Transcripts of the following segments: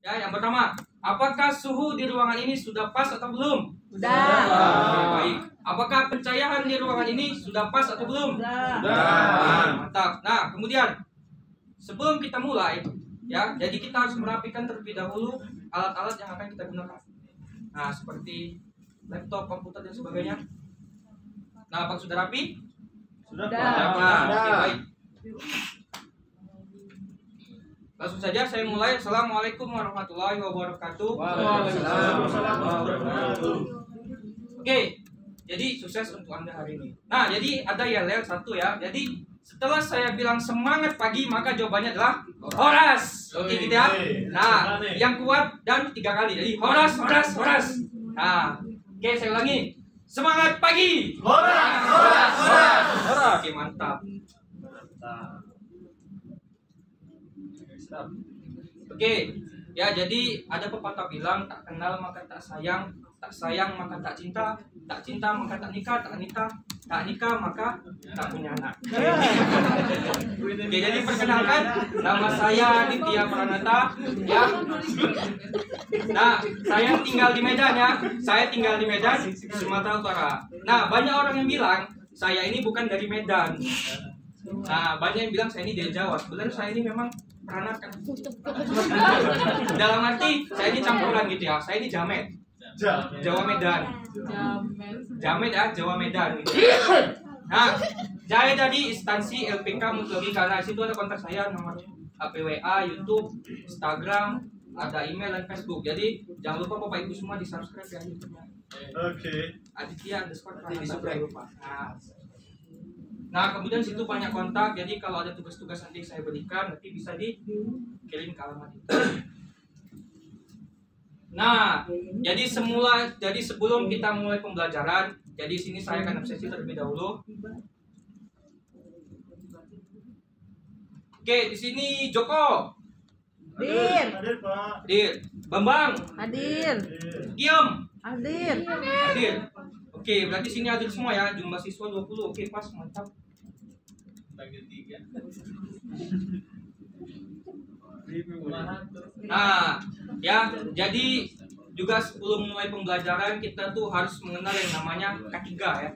Ya, yang pertama, apakah suhu di ruangan ini sudah pas atau belum? Sudah. Oke, baik. Apakah pencahayaan di ruangan ini sudah pas atau belum? Sudah. Mantap. Nah, kemudian sebelum kita mulai, ya, jadi kita harus merapikan terlebih dahulu alat-alat yang akan kita gunakan. Nah, seperti laptop, komputer dan sebagainya. Nah, apakah sudah rapi? Sudah. Oke, baik. Langsung saja saya mulai. Assalamualaikum warahmatullahi wabarakatuh. Oke, jadi sukses untuk Anda hari ini. Nah, jadi ada yel-yel satu ya. Jadi setelah saya bilang semangat pagi, maka jawabannya adalah Horas. Oke, gitu ya. Nah, yang kuat dan 3 kali. Jadi Horas, Horas, Horas. Nah, oke, saya ulangi. Semangat pagi. Horas, horas, horas, horas. Oke, mantap. Oke, ya jadi ada pepatah bilang tak kenal maka tak sayang maka tak cinta maka tak nikah maka tak punya anak. Oke, jadi perkenalkan, nama saya Ditya Pranata ya. Nah, saya tinggal di Medan ya. Saya tinggal di Medan, Sumatera Utara. Nah, banyak orang yang bilang saya ini bukan dari Medan. Nah, banyak yang bilang saya ini dari Jawa. Sebenarnya saya ini memang peranakan. Dalam arti saya ini campuran gitu ya. Saya ini jamet. Jawa Medan. Jamet ya, Jawa Medan gitu. Nah, saya dari instansi LPK Mutlagi karena situ ada kontak saya, nomor HPWA, YouTube, Instagram, ada email dan Facebook. Jadi jangan lupa Bapak Ibu semua di-subscribe ya YouTube-nya. Oke. Aditya_Pranata. Nah, kemudian situ banyak kontak. Jadi kalau ada tugas-tugas nanti saya berikan, nanti bisa dikirim ke alamat itu. Nah, jadi sebelum kita mulai pembelajaran, jadi sini saya akan obsesi terlebih dahulu. Oke, di sini Joko. Hadir. Hadir, Pak. Hadir. Bambang. Hadir. Diam. Hadir. Hadir. Oke, berarti sini hadir semua ya. Jumlah siswa 20. Oke, pas, mantap. Nah, ya, jadi juga sebelum mulai pembelajaran kita tuh harus mengenal yang namanya K3 ya.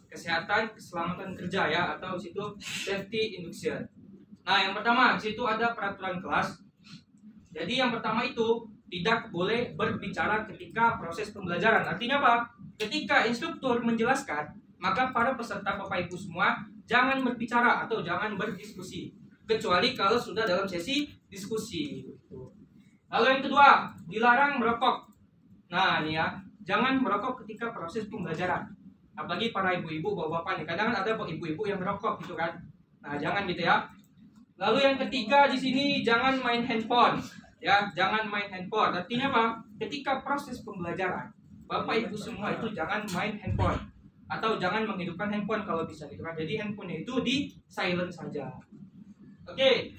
Kesehatan, keselamatan kerja ya, atau situ safety induction. Nah, yang pertama di situ ada peraturan kelas. Jadi yang pertama itu tidak boleh berbicara ketika proses pembelajaran. Artinya apa? Ketika instruktur menjelaskan, maka para peserta Bapak Ibu semua jangan berbicara atau jangan berdiskusi, kecuali kalau sudah dalam sesi diskusi. Lalu yang kedua, dilarang merokok. Nah, ini ya, jangan merokok ketika proses pembelajaran. Apalagi para ibu-ibu, bapak-bapak nih, kadang ada ibu-ibu yang merokok gitu kan. Nah, jangan gitu ya. Lalu yang ketiga di sini jangan main handphone. Ya, jangan main handphone. Artinya apa? Ketika proses pembelajaran, Bapak Ibu semua itu jangan main handphone atau jangan menghidupkan handphone kalau bisa gitu kan. Jadi handphonenya itu di silent saja. Oke.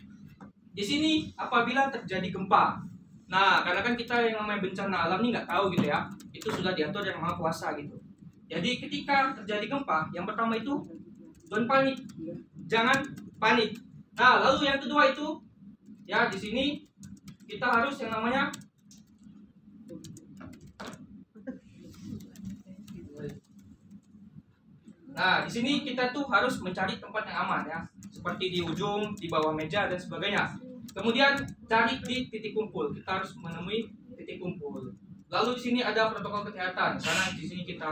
Di sini apabila terjadi gempa. Nah, karena kan kita yang namanya bencana alam ini nggak tahu gitu ya. Itu sudah diatur yang Maha Kuasa gitu. Jadi ketika terjadi gempa, yang pertama itu don't panik. Jangan panik. Nah, lalu yang kedua itu ya di sini kita harus yang namanya Nah, di sini kita tuh harus mencari tempat yang aman ya, seperti di ujung, di bawah meja dan sebagainya. Kemudian cari di titik kumpul. Kita harus menemui titik kumpul. Lalu di sini ada protokol kesehatan karena di sini kita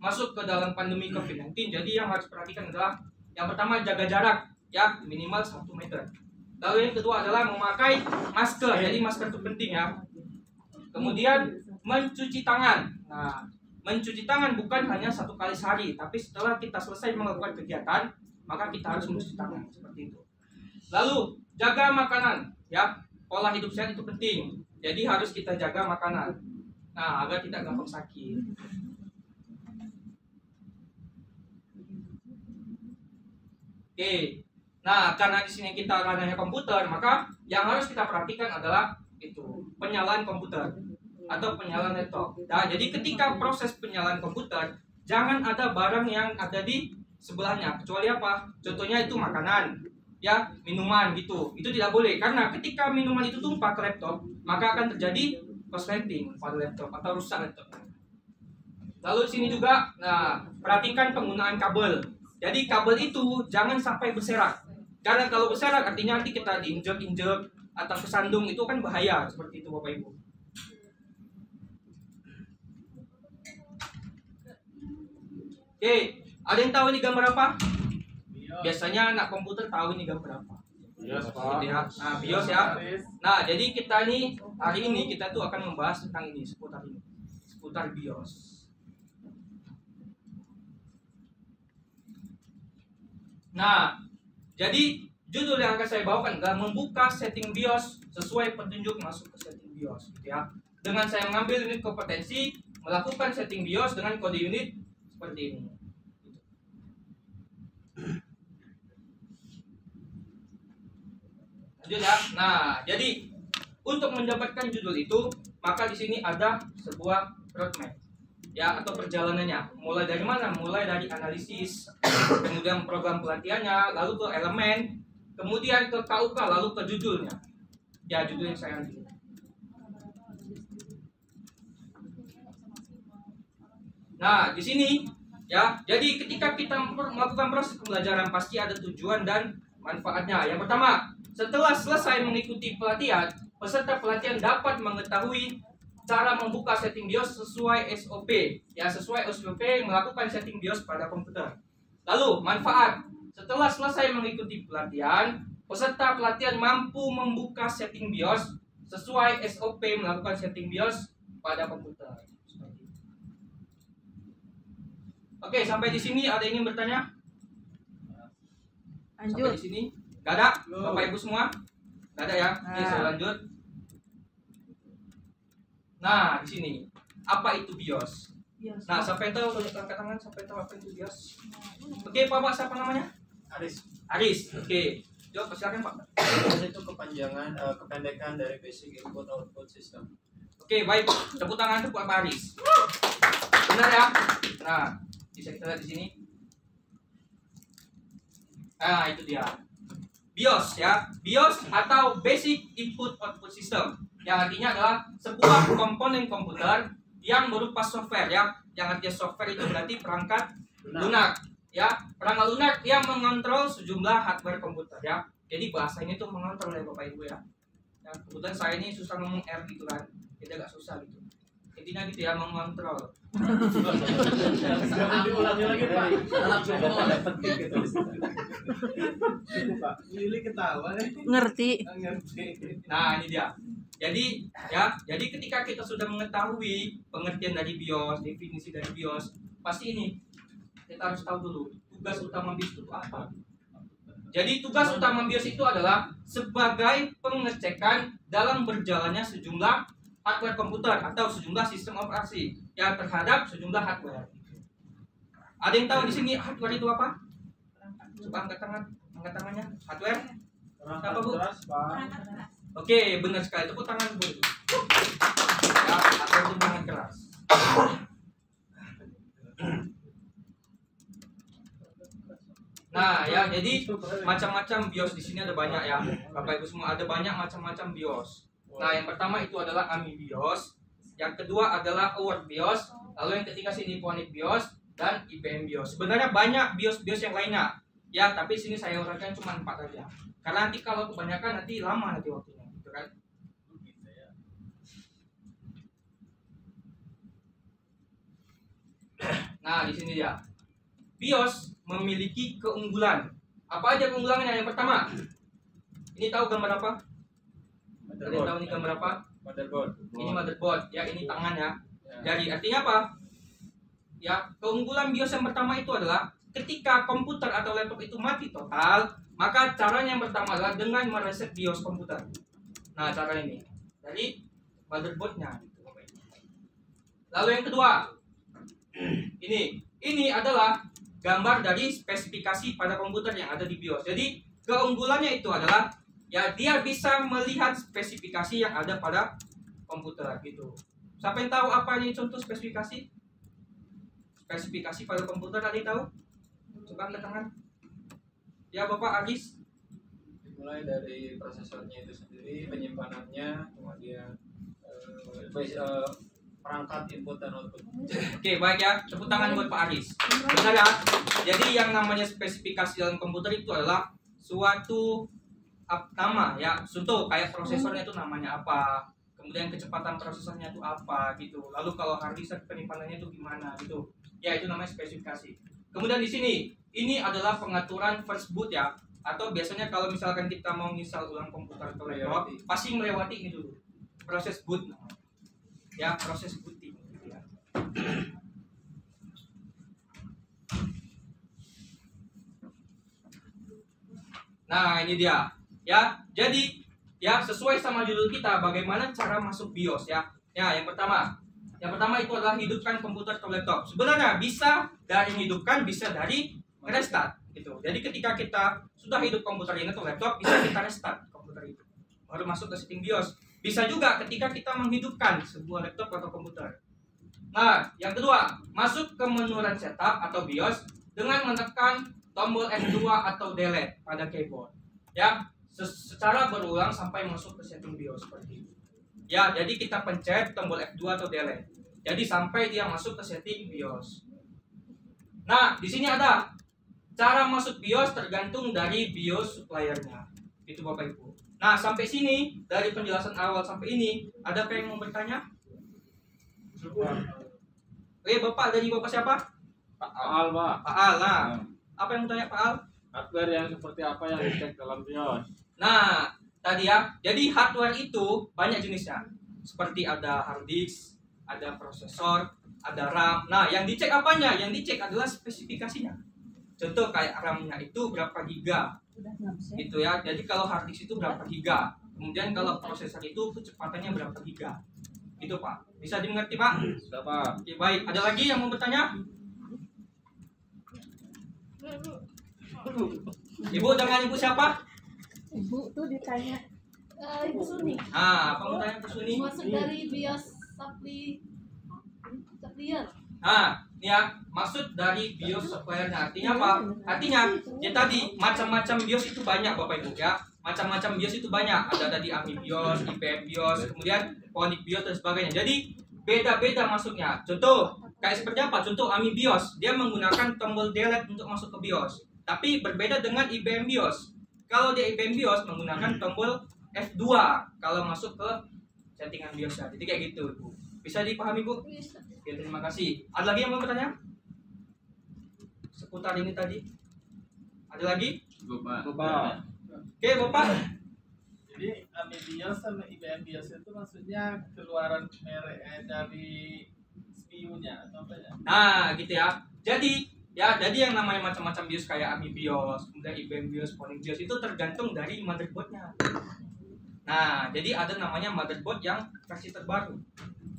masuk ke dalam pandemi COVID-19. Jadi yang harus perhatikan adalah yang pertama jaga jarak ya, minimal 1 meter. Lalu yang kedua adalah memakai masker. Jadi masker itu penting ya. Kemudian mencuci tangan. Nah, mencuci tangan bukan hanya 1 kali sehari, tapi setelah kita selesai melakukan kegiatan, maka kita harus mencuci tangan seperti itu. Lalu jaga makanan, ya, pola hidup sehat itu penting. Jadi harus kita jaga makanan, nah agar tidak gampang sakit. Oke, nah karena di sini kita ranahnya komputer, maka yang harus kita perhatikan adalah itu penyalaan komputer atau penyalaan laptop. Nah, jadi ketika proses penyalaan komputer, jangan ada barang yang ada di sebelahnya, kecuali apa? Contohnya itu makanan, ya minuman gitu. Itu tidak boleh karena ketika minuman itu tumpah ke laptop, maka akan terjadi korsleting pada laptop atau rusak laptop. Lalu di sini juga, nah, perhatikan penggunaan kabel. Jadi kabel itu jangan sampai berserak. Karena kalau berserak artinya nanti kita diinjek-injek atau kesandung, itu kan bahaya seperti itu Bapak Ibu. Oke, ada yang tahu ini gambar apa? Biasanya anak komputer tahu ini gambar apa. BIOS, Gitu Pak. ya. Nah, BIOS ya. Nah, jadi kita nih hari ini kita tuh akan membahas tentang ini, seputar BIOS. Nah, jadi judul yang akan saya bawakan adalah membuka setting BIOS sesuai petunjuk masuk ke setting BIOS, gitu ya. Dengan saya mengambil unit kompetensi, melakukan setting BIOS dengan kode unit seperti ini. Lanjut ya. Nah, jadi untuk mendapatkan judul itu, maka di sini ada sebuah roadmap, ya, atau perjalanannya. Mulai dari mana? Mulai dari analisis, kemudian program pelatihannya, lalu ke elemen, kemudian ke KUK, lalu ke judulnya. Ya, judul yang saya ambil. Nah, di sini ya, jadi ketika kita melakukan proses pembelajaran pasti ada tujuan dan manfaatnya. Yang pertama, setelah selesai mengikuti pelatihan, peserta pelatihan dapat mengetahui cara membuka setting BIOS sesuai SOP. Ya, sesuai SOP melakukan setting BIOS pada komputer. Lalu, manfaat. Setelah selesai mengikuti pelatihan, peserta pelatihan mampu membuka setting BIOS sesuai SOP melakukan setting BIOS pada komputer. Oke, sampai di sini ada yang ingin bertanya? Lanjut. Sampai di sini? Gak ada? Bapak Ibu semua? Gak ada ya? Oke, Nah. saya lanjut. Nah, di sini. Apa itu BIOS? Nah, sampai tahu, angkat tangan, sampai tahu apa itu BIOS? Oke, Pak, siapa namanya? Aris. Aris. Oke. Jawab, silakan Pak. BIOS itu kependekan dari Basic Input Output System. Oke, baik. Tepuk tangan untuk Pak Aris. Benar ya? Nah, bisa kita lihat di sini. Nah, itu dia. BIOS ya. BIOS atau Basic Input Output System. Yang artinya adalah sebuah komponen komputer yang berupa software ya. Yang artinya software itu berarti perangkat lunak ya. Perangkat lunak yang mengontrol sejumlah hardware komputer ya. Jadi bahasanya itu mengontrol ya Bapak Ibu ya. Ya, kebetulan saya ini susah ngomong R gitu kan. Jadi agak susah gitu. Intinya gitu ya, mengontrol. Jangan diulangi lagi, Pak. Ada penting gitu. Itu, Pak. Lili ketawa nih. Ngerti. Ngerti. Nah, ini dia. Jadi ya, jadi ketika kita sudah mengetahui pengertian dari BIOS, definisi dari BIOS, pasti ini kita harus tahu dulu tugas utama BIOS itu apa. Jadi tugas utama BIOS itu adalah sebagai pengecekan dalam berjalannya sejumlah hardware komputer atau sejumlah sistem operasi yang terhadap sejumlah hardware. Ada yang tahu di sini hardware itu apa? Coba angkat tangannya. Hardware? Apa, Bu? Keras, Pak. Oke, benar sekali. Tepuk tangan Bu. Ya, hardware itu tangan keras. Nah, ya, jadi macam-macam BIOS di sini ada banyak ya. Bapak Ibu semua ada banyak macam-macam BIOS. Nah, yang pertama itu adalah AMI BIOS, yang kedua adalah Award BIOS, lalu yang ketiga sini Phonic BIOS dan IBM BIOS. Sebenarnya banyak BIOS yang lainnya, ya, tapi sini saya uraikan cuma 4 aja. Karena nanti kalau kebanyakan nanti lama nanti waktunya, gitu kan? Nah, di sini dia. BIOS memiliki keunggulan. Apa aja keunggulannya? Yang pertama, ini tahu gambar apa? Kalian tahu ini gambar apa? Motherboard. Ini motherboard, ya, ini tangannya. Ya. Jadi artinya apa? Ya, keunggulan BIOS yang pertama itu adalah ketika komputer atau laptop itu mati total, maka caranya yang pertama adalah dengan mereset BIOS komputer. Nah, cara ini. Jadi motherboardnya. Lalu yang kedua, ini adalah gambar dari spesifikasi pada komputer yang ada di BIOS. Jadi keunggulannya itu adalah ya dia bisa melihat spesifikasi yang ada pada komputer gitu. Siapa yang tahu apa ini contoh spesifikasi? Spesifikasi pada komputer tadi tahu? Coba angkat tangan. Ya Bapak Agis. mulai dari prosesornya itu sendiri, penyimpanannya, kemudian perangkat input dan output. Oke, baik ya. Tepuk tangan buat Pak Aris. Benar ya? Jadi yang namanya spesifikasi dalam komputer itu adalah suatu nama ya. Contoh kayak prosesornya itu namanya apa, kemudian kecepatan prosesornya itu apa gitu. Lalu kalau hard disk penyimpanannya itu gimana gitu. Ya itu namanya spesifikasi. Kemudian di sini ini adalah pengaturan first boot ya. Atau biasanya kalau misalkan kita mau install ulang komputer atau laptop, pasti melewati ini dulu. Proses boot. Ya, proses booting gitu ya. Nah, ini dia. Ya, jadi ya sesuai sama judul kita bagaimana cara masuk BIOS ya. Ya, yang pertama itu adalah hidupkan komputer atau laptop. Sebenarnya bisa dari hidupkan, bisa dari restart gitu. Jadi ketika kita sudah hidup komputer ini atau laptop, bisa kita restart komputer itu. Baru masuk ke setting BIOS. Bisa juga ketika kita menghidupkan sebuah laptop atau komputer. Nah, yang kedua, masuk ke menu run setup atau BIOS dengan menekan tombol F2 atau delete pada keyboard. Ya, secara berulang sampai masuk ke setting BIOS seperti itu. Ya, jadi kita pencet tombol F2 atau delete. Jadi sampai dia masuk ke setting BIOS. Nah, di sini ada cara masuk BIOS tergantung dari BIOS suppliernya. Itu Bapak Ibu. Nah, sampai sini dari penjelasan awal sampai ini, adakah yang mau bertanya? Bapak dari Bapak siapa? Pak Al, Pak. Pak Al. Nah, apa yang mau tanya Pak Al? Hardware yang seperti apa yang dicek dalam BIOS? Nah, tadi ya. Jadi hardware itu banyak jenisnya. Seperti ada hard disk, ada prosesor, ada RAM. Nah, yang dicek apanya? Yang dicek adalah spesifikasinya. Contoh kayak RAM-nya itu berapa giga. Itu ya. Jadi kalau hard disk itu berapa giga. Kemudian kalau prosesor itu kecepatannya berapa giga. Itu Pak. Bisa dimengerti Pak? Sudah, Pak. Oke, baik. Ada lagi yang mau bertanya? Ibu dengan Ibu siapa? Ibu tuh ditanya. Ibu Suni. Ah, apa mau tanya Ibu Suni? Masuk dari BIOS supplier. Nah, ini ya, maksud dari BIOS suppliernya artinya apa? Artinya, ya tadi macam-macam BIOS itu banyak Bapak Ibu ya. Macam-macam BIOS itu banyak. Ada tadi AMI BIOS, IBM BIOS, kemudian Phonik BIOS dan sebagainya. Jadi beda-beda masuknya. Contoh kayak seperti apa? Contoh AMI BIOS, dia menggunakan tombol delete untuk masuk ke BIOS. Tapi berbeda dengan IBM BIOS. Kalau di IBM BIOS menggunakan tombol F2 kalau masuk ke settingan BIOS. Jadi kayak gitu, Bu. Bisa dipahami, Bu? Oke, terima kasih. Ada lagi yang mau bertanya? Seputar ini tadi. Ada lagi? Bapak. Oke, Bapak. Jadi AMI BIOS sama IBM BIOS itu maksudnya keluaran merek dari CPU-nya atau apa ya? Nah, gitu ya. Jadi yang namanya macam-macam BIOS kayak AMI BIOS, kemudian IBM BIOS, Phonik BIOS itu tergantung dari motherboardnya. Nah, jadi ada namanya motherboard yang versi terbaru.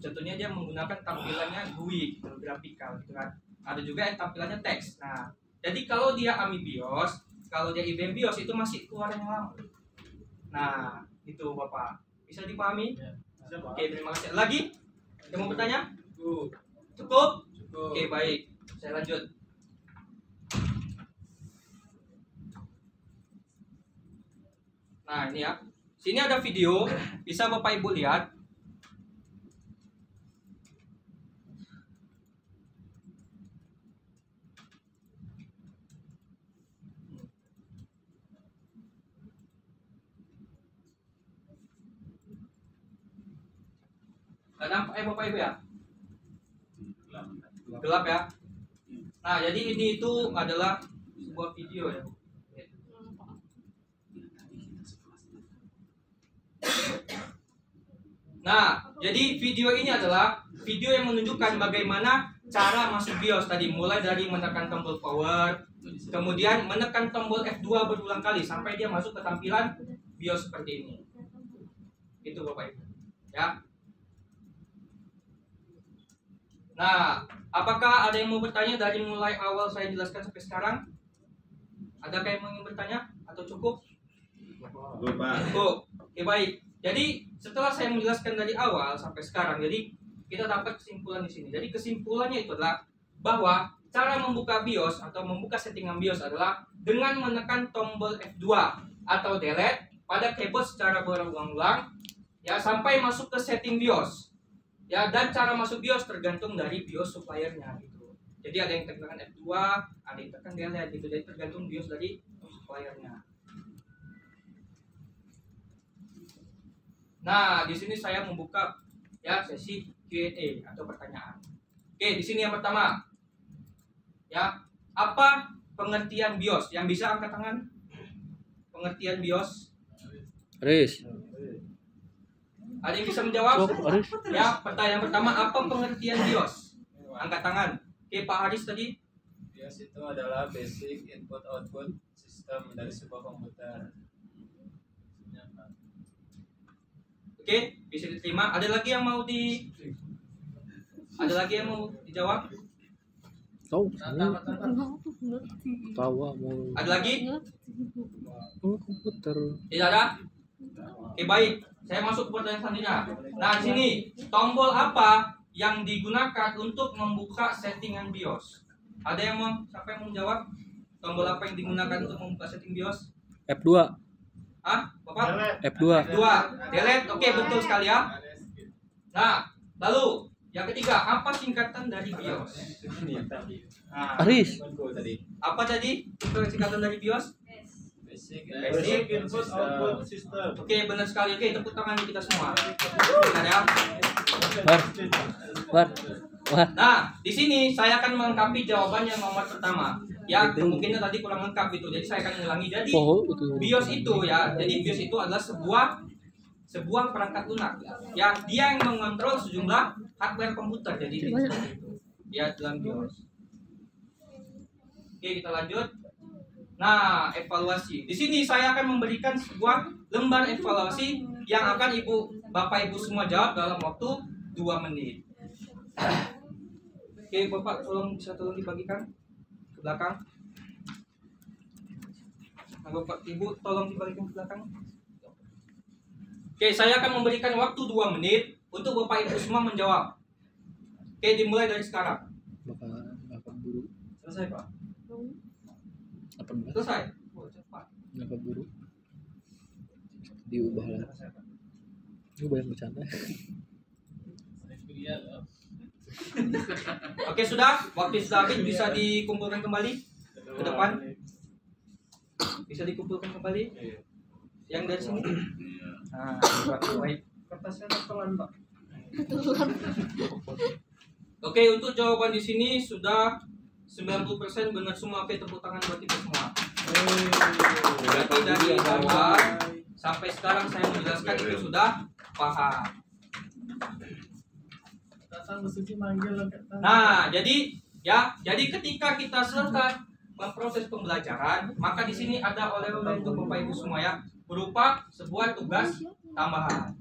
Contohnya dia menggunakan tampilannya GUI, grafikal gitu kan. Ada juga yang tampilannya teks. Nah, jadi kalau dia AMI BIOS, kalau dia IBM BIOS itu masih keluaran yang lama. Nah, itu Bapak. Bisa dipahami? Ya. Bisa, Pak. Oke, terima kasih. Lagi? Yang mau bertanya? Cukup. Cukup? Oke, baik. Saya lanjut. Nah, ini ya. Sini ada video, bisa Bapak Ibu lihat. Gak nampak ya Bapak Ibu ya? Gelap ya? Nah, jadi ini itu adalah sebuah video ya. Nah, jadi video ini adalah video yang menunjukkan bagaimana cara masuk BIOS tadi, mulai dari menekan tombol power, kemudian menekan tombol F2 berulang kali sampai dia masuk ke tampilan BIOS seperti ini. Itu Bapak Ibu. Ya. Nah, apakah ada yang mau bertanya dari mulai awal saya jelaskan sampai sekarang? Adakah yang ingin bertanya atau cukup? Cukup. Oke, baik. Jadi setelah saya menjelaskan dari awal sampai sekarang, jadi kita dapat kesimpulan di sini. Jadi kesimpulannya itu adalah bahwa cara membuka BIOS atau membuka settingan BIOS adalah dengan menekan tombol F2 atau delete pada keyboard secara berulang-ulang ya sampai masuk ke setting BIOS. Ya, dan cara masuk BIOS tergantung dari BIOS suppliernya gitu. Jadi ada yang tekan F2, ada yang tekan delete gitu. Jadi tergantung BIOS dari suppliernya. Nah, di sini saya membuka ya sesi Q&A atau pertanyaan. Oke, di sini yang pertama. Ya, apa pengertian BIOS? Yang bisa angkat tangan? Pengertian BIOS? Aris. Ada yang bisa menjawab? Aris. Ya, pertanyaan pertama, apa pengertian BIOS? Angkat tangan. Oke, Pak Haris tadi. BIOS itu adalah basic input output sistem dari sebuah komputer. Oke, bisa diterima. Ada lagi yang mau dijawab? Tahu. Ngerti. Tahu mau Ada lagi? komputer. Tidak ada? Oke, baik. Saya masuk ke pertanyaan selanjutnya. Nah, di sini tombol apa yang digunakan untuk membuka settingan BIOS? Ada yang mau? Siapa yang mau menjawab? Tombol apa yang digunakan untuk membuka setting BIOS? F2. Hah, Bapak? F2. F2. Delete. Oke, betul sekali ya. Nah, lalu yang ketiga, apa singkatan dari BIOS? Aris. Apa tadi? Singkatan dari BIOS? Basic Input output system. Oke, benar sekali. Oke, tepuk tangan kita semua. Benar ya. War. Nah, di sini saya akan melengkapi jawaban yang nomor pertama. Ya, kemungkinan tadi kurang lengkap itu. Jadi saya akan ulangi. Jadi BIOS itu ya. Jadi BIOS itu adalah sebuah perangkat lunak ya. Dia yang mengontrol sejumlah hardware komputer. Jadi itu ya dalam BIOS. Oke, kita lanjut. Nah, evaluasi. Di sini saya akan memberikan sebuah lembar evaluasi yang akan Bapak Ibu semua jawab dalam waktu 2 menit. Oke, Bapak bisa tolong dibagikan ke belakang. Nah, Bapak Ibu tolong dibagikan ke belakang. Oke, saya akan memberikan waktu 2 menit untuk Bapak Ibu semua menjawab. Oke, dimulai dari sekarang. Bapak buru. Selesai, Pak. 18. Selesai. Oh, cepat. Bapak buru. Diubah lah. Ini banyak bercanda. Oke, sudah. Waktu sudah habis, bisa dikumpulkan kembali ke depan. Bisa dikumpulkan kembali. Yang dari sini. Nah, baik. Kertasnya telan, Pak. Oke, untuk jawaban di sini sudah 90% benar semua. Oke, tepuk tangan buat kita semua. Berarti dari awal sampai sekarang saya menjelaskan itu sudah paham. Nah, jadi ketika kita selesai memproses pembelajaran, maka di sini ada oleh-oleh untuk Bapak Ibu semua ya, berupa sebuah tugas tambahan.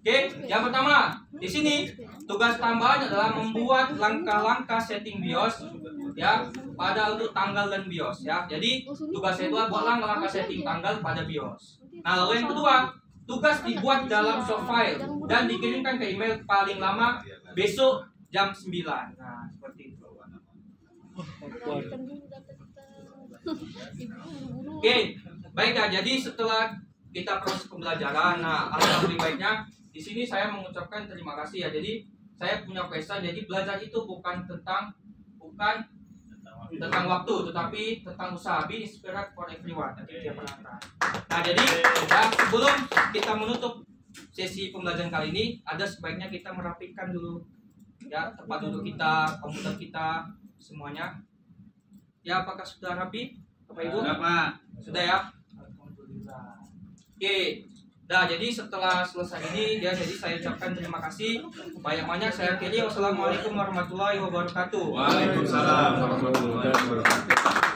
Oke, yang pertama di sini tugas tambahan adalah membuat langkah-langkah setting BIOS ya pada untuk tanggal dan BIOS ya. Jadi tugasnya itu buat langkah-langkah setting tanggal pada BIOS. Nah, lalu yang kedua, tugas dibuat dalam soft file dan dikirimkan ke email paling lama besok jam 9. Nah, seperti itu. Oke, baik ya. Jadi setelah kita proses pembelajaran, nah alangkah lebih baiknya di sini saya mengucapkan terima kasih ya. Jadi saya punya pesan. Jadi belajar itu bukan tentang waktu, tetapi tentang usaha. Be inspired for everyone. Jadi dia penantang. Nah, jadi ya, sebelum kita menutup sesi pembelajaran kali ini, ada sebaiknya kita merapikan dulu ya tempat duduk kita, komputer kita, semuanya. Ya, apakah sudah rapi, Bapak Ibu? Sudah, Pak. Sudah ya. Alhamdulillah. Oke. Nah, jadi setelah selesai ini ya, jadi saya ucapkan terima kasih banyak-banyak. Saya akhiri. Wassalamualaikum warahmatullahi wabarakatuh. Waalaikumsalam warahmatullahi wabarakatuh.